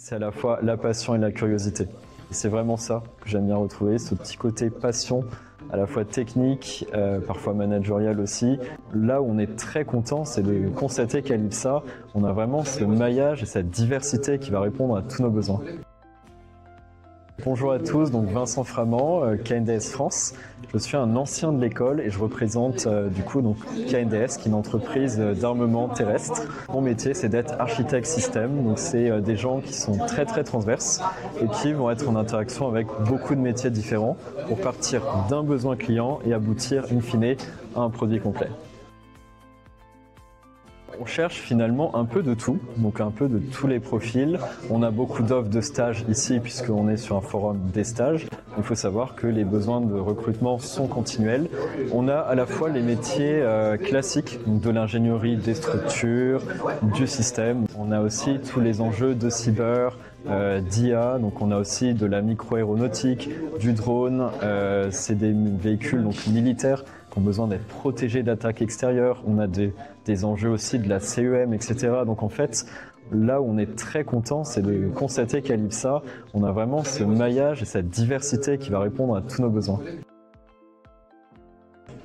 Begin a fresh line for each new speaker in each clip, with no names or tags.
C'est à la fois la passion et la curiosité. Et c'est vraiment ça que j'aime bien retrouver, ce petit côté passion, à la fois technique, parfois managérial aussi. Là où on est très content, c'est de constater qu'à l'IPSA, on a vraiment ce maillage et cette diversité qui va répondre à tous nos besoins. Bonjour à tous, donc Vincent Framand, KNDS France. Je suis un ancien de l'école et je représente du coup donc KNDS, qui est une entreprise d'armement terrestre. Mon métier, c'est d'être architecte système, donc c'est des gens qui sont très transverses et qui vont être en interaction avec beaucoup de métiers différents pour partir d'un besoin client et aboutir in fine à un produit complet. On cherche finalement un peu de tout, donc un peu de tous les profils. On a beaucoup d'offres de stages ici puisqu'on est sur un forum des stages. Il faut savoir que les besoins de recrutement sont continuels. On a à la fois les métiers classiques, donc de l'ingénierie, des structures, du système. On a aussi tous les enjeux de cyber, d'IA, donc on a aussi de la micro-aéronautique, du drone, c'est des véhicules donc militaires qui ont besoin d'être protégés d'attaques extérieures. On a des enjeux aussi de la CEM, etc. Donc en fait, là où on est très content, c'est de constater qu'à l'IPSA, on a vraiment ce maillage et cette diversité qui va répondre à tous nos besoins.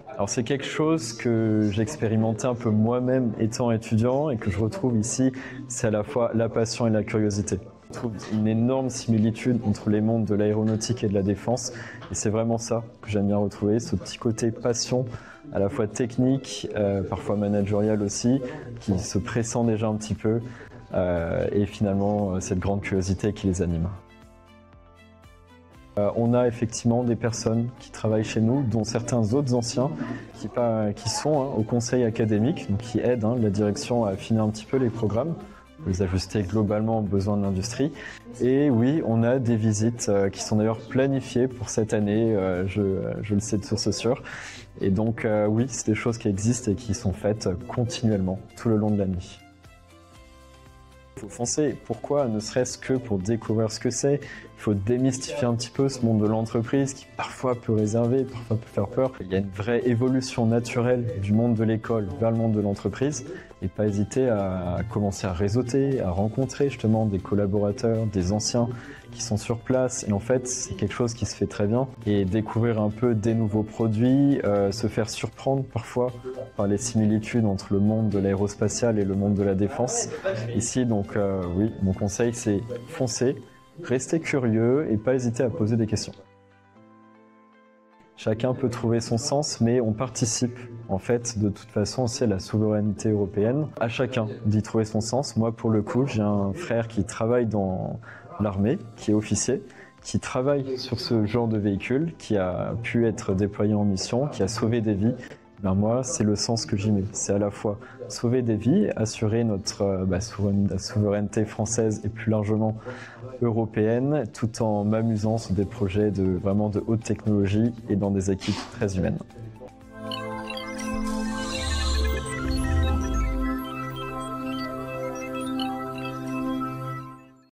Alors c'est quelque chose que j'ai expérimenté un peu moi-même étant étudiant et que je retrouve ici, c'est à la fois la passion et la curiosité. Je trouve une énorme similitude entre les mondes de l'aéronautique et de la défense et c'est vraiment ça que j'aime bien retrouver, ce petit côté passion à la fois technique, parfois managérial aussi, qui se pressent déjà un petit peu et finalement cette grande curiosité qui les anime. On a effectivement des personnes qui travaillent chez nous, dont certains autres anciens qui sont au conseil académique, donc qui aident la direction à affiner un petit peu les programmes, les ajuster globalement aux besoins de l'industrie. Et oui, on a des visites qui sont d'ailleurs planifiées pour cette année, je le sais de source sûre. Et donc oui, c'est des choses qui existent et qui sont faites continuellement, tout le long de l'année. Il faut foncer. Pourquoi? Ne serait-ce que pour découvrir ce que c'est. Il faut démystifier un petit peu ce monde de l'entreprise qui parfois peut réserver, parfois peut faire peur. Il y a une vraie évolution naturelle du monde de l'école vers le monde de l'entreprise et pas hésiter à commencer à réseauter, à rencontrer justement des collaborateurs, des anciens qui sont sur place. Et en fait, c'est quelque chose qui se fait très bien. Et découvrir un peu des nouveaux produits, se faire surprendre parfois par les similitudes entre le monde de l'aérospatial et le monde de la défense. Ici, donc oui, mon conseil, c'est foncer, rester curieux et pas hésiter à poser des questions. Chacun peut trouver son sens, mais on participe en fait de toute façon aussi à la souveraineté européenne. À chacun d'y trouver son sens. Moi, pour le coup, j'ai un frère qui travaille dans l'armée, qui est officier, qui travaille sur ce genre de véhicule, qui a pu être déployé en mission, qui a sauvé des vies. Ben moi, c'est le sens que j'y mets. C'est à la fois sauver des vies, assurer notre souveraineté française et plus largement européenne, tout en m'amusant sur des projets vraiment de haute technologie et dans des équipes très humaines.